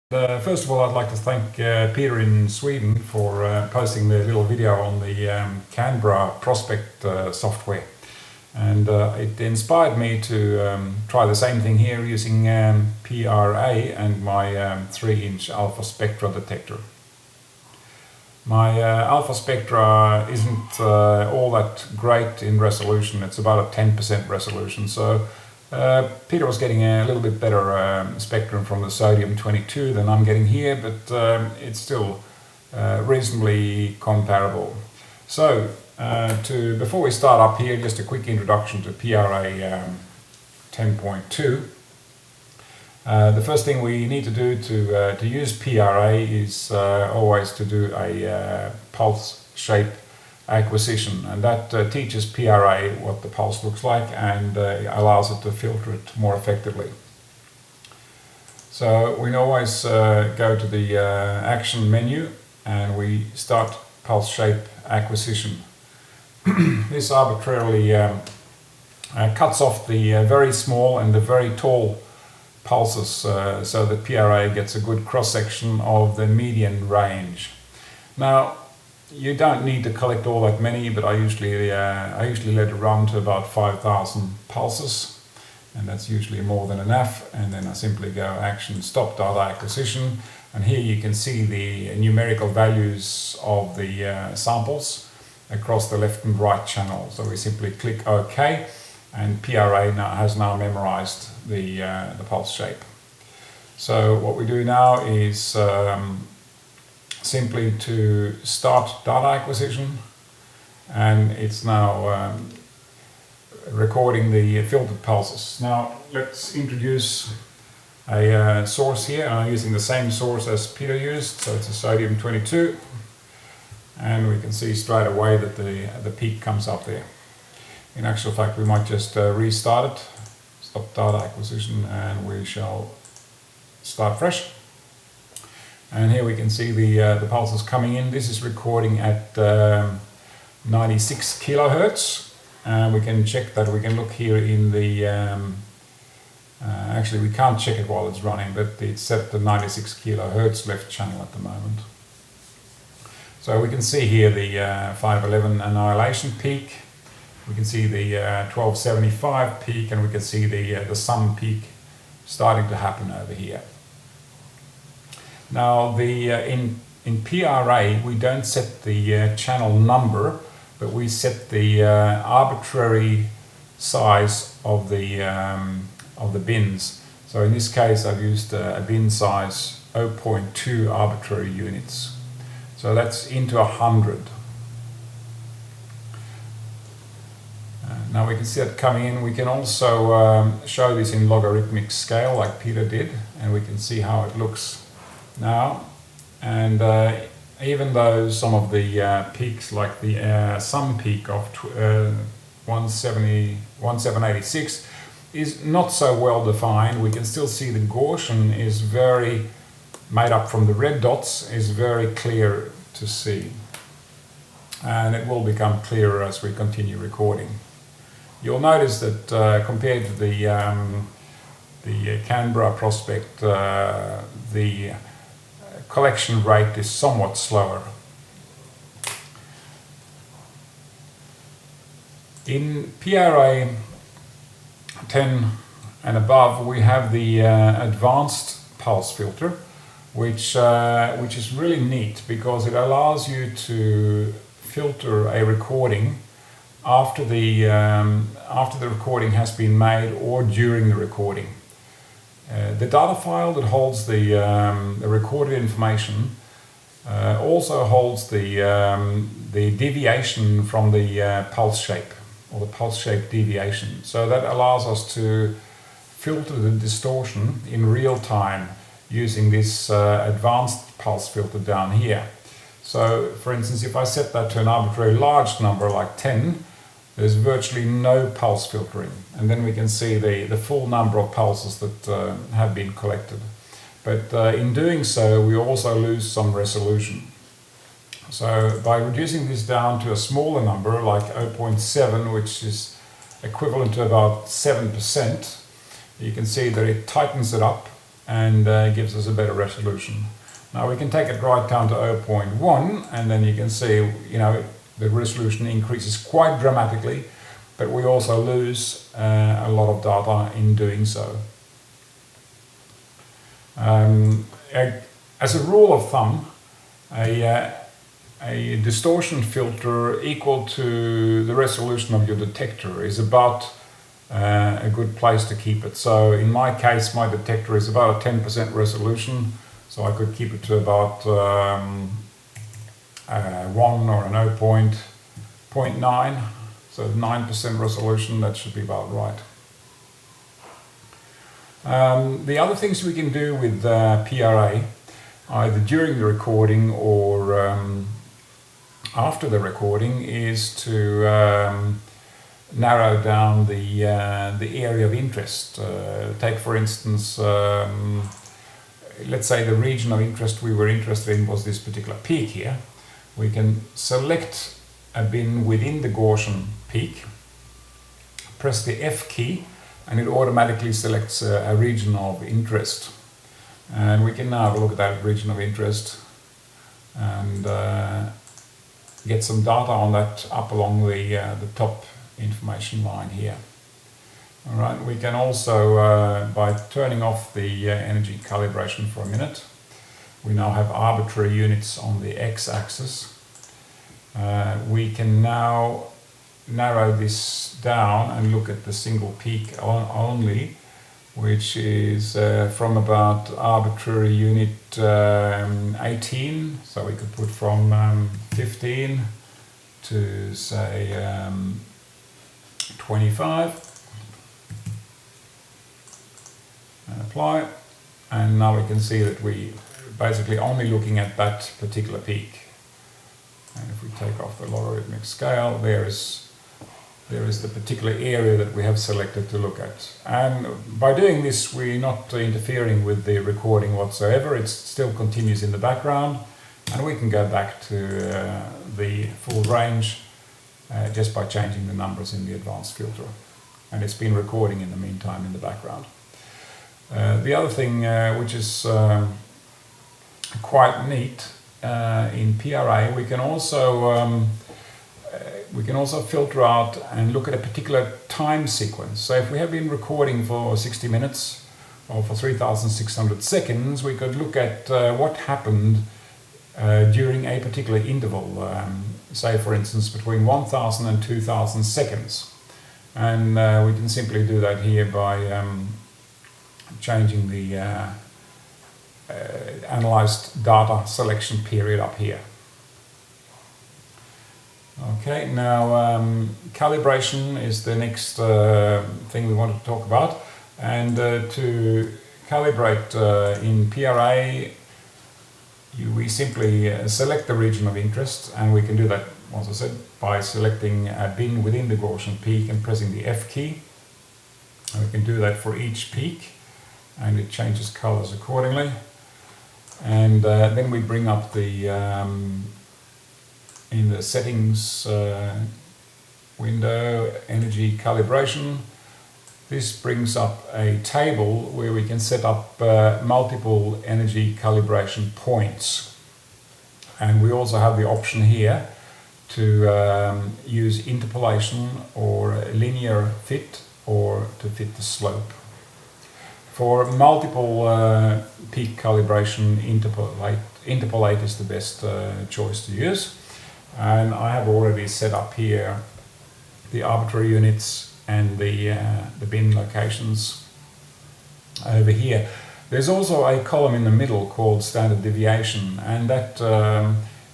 First of all, I'd like to thank Peter in Sweden for posting the little video on the Canberra Prospect software. And it inspired me to try the same thing here using PRA and my 3-inch alpha spectra detector. My alpha spectra isn't all that great in resolution. It's about a 10% resolution. So Peter was getting a little bit better spectrum from the Na22 than I'm getting here, but it's still reasonably comparable. So before we start up here, just a quick introduction to PRA 10.2. The first thing we need to do to use PRA is always to do a pulse shape acquisition, and that teaches PRA what the pulse looks like and allows it to filter it more effectively. So we always go to the action menu and we start pulse shape acquisition. This arbitrarily cuts off the very small and the very tall pulses so that PRA gets a good cross-section of the median range. Now, you don't need to collect all that many, but I usually let it run to about 5,000 pulses, and that's usually more than enough. And then I simply go action stop data acquisition, and here you can see the numerical values of the samples across the left and right channel. So we simply click OK, and PRA has now memorized the pulse shape. So what we do now is simply to start data acquisition, and it's now recording the filtered pulses. Now let's introduce a source here. I'm using the same source as Peter used, so it's a sodium 22, and we can see straight away that the peak comes up there. In actual fact, we might just restart it, stop data acquisition, and we shall start fresh. And here we can see the pulses coming in. This is recording at 96 kilohertz. And we can check that. We can look here in the actually we can't check it while it's running, but it's set to 96 kilohertz left channel at the moment. So we can see here the 511 annihilation peak. We can see the 1275 peak, and we can see the sum peak starting to happen over here. Now in PRA we don't set the channel number, but we set the arbitrary size of the bins. So in this case I've used a bin size 0.2 arbitrary units. So that's into 100. Now we can see that coming in. We can also show this in logarithmic scale like Peter did, and we can see how it looks now. And even though some of the peaks, like the sum peak of 1786 is not so well defined, we can still see the Gaussian is very made up from the red dots, is very clear to see, and it will become clearer as we continue recording. You'll notice that compared to the Canberra Prospect, the collection rate is somewhat slower. In PRA 10 and above, we have the advanced pulse filter, which is really neat because it allows you to filter a recording after the recording has been made or during the recording. The data file that holds the recorded information also holds the deviation from the pulse shape, or the pulse shape deviation. So that allows us to filter the distortion in real time using this advanced pulse filter down here. So for instance, if I set that to an arbitrary large number like 10, there's virtually no pulse filtering, and then we can see the full number of pulses that have been collected. But in doing so, we also lose some resolution. So by reducing this down to a smaller number like 0.7, which is equivalent to about 7%, you can see that it tightens it up and gives us a better resolution. Now we can take it right down to 0.1, and then you can see, the resolution increases quite dramatically, but we also lose a lot of data in doing so. As a rule of thumb, a distortion filter equal to the resolution of your detector is about a good place to keep it. So in my case, my detector is about a 10% resolution, so I could keep it to about 1 or a 0.9, so 9% resolution. That should be about right. The other things we can do with PRA, either during the recording or after the recording, is to narrow down the area of interest. Take for instance, let's say the region of interest we were interested in was this particular peak here. We can select a bin within the Gaussian peak, press the F key, and it automatically selects a region of interest. And we can now have a look at that region of interest and get some data on that up along the top information line here. All right, we can also, by turning off the energy calibration for a minute, we now have arbitrary units on the x-axis. We can now narrow this down and look at the single peak only, which is from about arbitrary unit 18, so we could put from 15 to say 25 and apply, and now we can see that we basically only looking at that particular peak. And if we take off the logarithmic scale, there is the particular area that we have selected to look at. And by doing this, we're not interfering with the recording whatsoever. It still continues in the background, and we can go back to the full range just by changing the numbers in the advanced filter. And it's been recording in the meantime in the background. The other thing which is quite neat in PRA, we can also filter out and look at a particular time sequence. So if we have been recording for 60 minutes or for 3,600 seconds, we could look at what happened during a particular interval, say for instance between 1,000 and 2,000 seconds. And we can simply do that here by changing the analyzed data selection period up here. Okay, now calibration is the next thing we want to talk about, and to calibrate in PRA we simply select the region of interest, and we can do that, as I said, by selecting a bin within the Gaussian peak and pressing the F key, and we can do that for each peak, and it changes colors accordingly. And then we bring up the in the settings window, energy calibration. This brings up a table where we can set up multiple energy calibration points. And we also have the option here to use interpolation or linear fit, or to fit the slope. For multiple peak calibration, interpolate is the best choice to use. And I have already set up here the arbitrary units and the bin locations over here. There's also a column in the middle called standard deviation, and that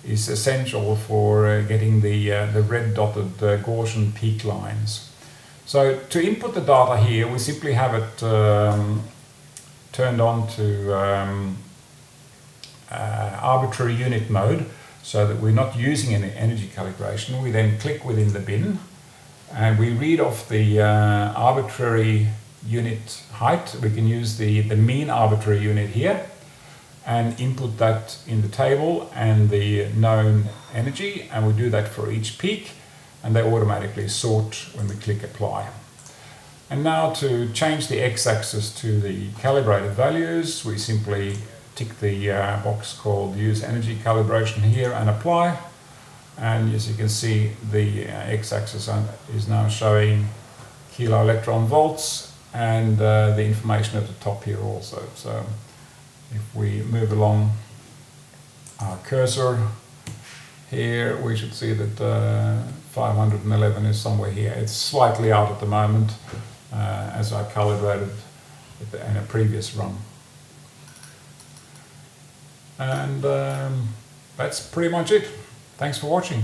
is essential for getting the red dotted Gaussian peak lines. So to input the data here, we simply have it turned on to arbitrary unit mode, so that we're not using any energy calibration. We then click within the bin and we read off the arbitrary unit height. We can use the mean arbitrary unit here and input that in the table and the known energy, and we do that for each peak, and they automatically sort when we click apply. And now to change the x-axis to the calibrated values, we simply tick the box called Use Energy Calibration here and apply. And as you can see, the x-axis is now showing kilo electron volts, and the information at the top here also. So if we move along our cursor here, we should see that 511 is somewhere here. It's slightly out at the moment, as I calibrated in a previous run. And that's pretty much it. Thanks for watching.